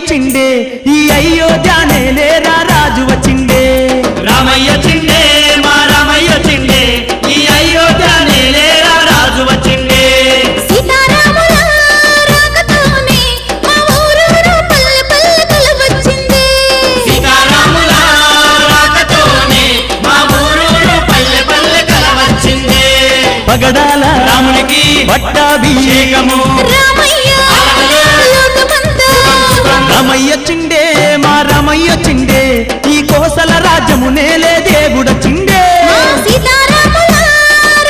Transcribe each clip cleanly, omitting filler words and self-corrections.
చిండే ఈ అయోధ్య నేలేరా రాజు వచ్చిండే రామయ్య చిండే మా రామయ్య చిండే ఈ అయోధ్య నేలేరా రాజు వచ్చిండే సీతారాముల రాకతోనే మా ఊరూరు పల్లె పల్లె వచ్చింది సీతారాముల రాకతోనే మా ఊరూరు పల్లె పల్లె కలవచ్చింది పగడాల రామునికి పట్టాభిషేకము రామయ్య లోకమంతా రామయ్య చిండే మా రామయ్య చిండే ఈ కోసల రాజ్యము నేలే దేవుడ చిండే మా సీతారాముల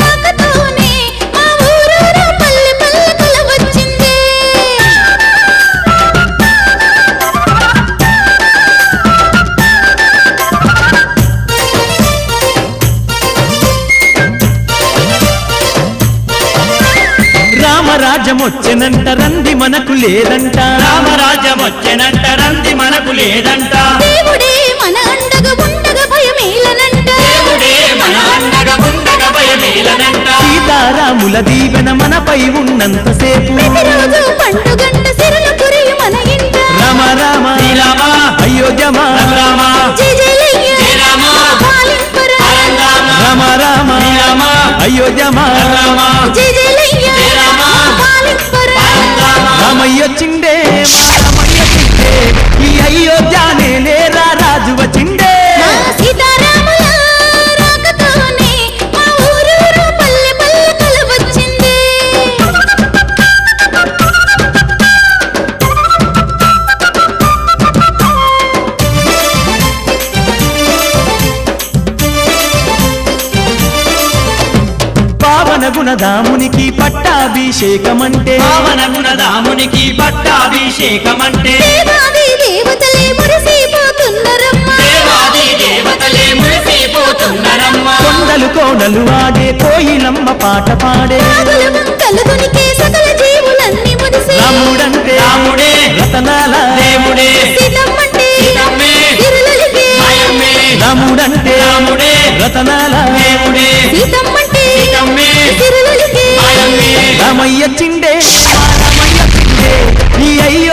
రాకతోనే మా ఊరూరు పల్లె పల్లె వచ్చింది రామరాజ్యం వచ్చెనంట రంది మనకు లేదంట రామరాజ్యం వచ్చెనంట రంది మనకు లేదంట దేవుడే మన అండగా ఉండగా భయమేలనంట దేవుడే మన అండగా ఉండగా భయమేలనంట సీతారాముల దీవెన మనపై ఉన్నంతసేపు ప్రతిరోజు పండుగంట సిరులు కురియ మన ఇంట రామ రామ శ్రీరామ అయోధ్యమా రామ జయ జయలయ్య జయ రామ పాలింపుర రామ రామ శ్రీరామ అయోధ్యమా రామ జయ జయలయ్య జయ రామ పాలింపుర రామయ్య చిండే మా రామయ్య చిండే ఈ అయోధ్య నేలేరా రాజు వచ్చిండే మా సీతారాముల రాకతోనే మా ఊరూరు పల్లె పల్లె వచ్చింది పావన గుణదామునికి పట్టాభిషేకమంటే పావన గుణదామునికి పట్టాభిషేకమంటే దేవాది దేవతలే మురిసిపోతున్నరమ్మా దేవాది దేవతలే మురిసిపోతున్నరమ్మా కొండలు కోడలు ఆడే కోయిలమ్మ పాట పాడే రాగుల మంకలు దునికే సకల జీవులన్నీ మురిసి రాముడంటే రాముడే రతనాల దేవుడే సీతమ్మంటే సీతమ్మే సిరులలిగే మాయమ్మే రాముడంటే రాముడే రతనాల దేవుడే సీతమ్మంటే సీతమ్మే సిరులలిగే మాయమ్మే రామయ్య చిండే మా రామయ్య చిండే ఈ అయ్యో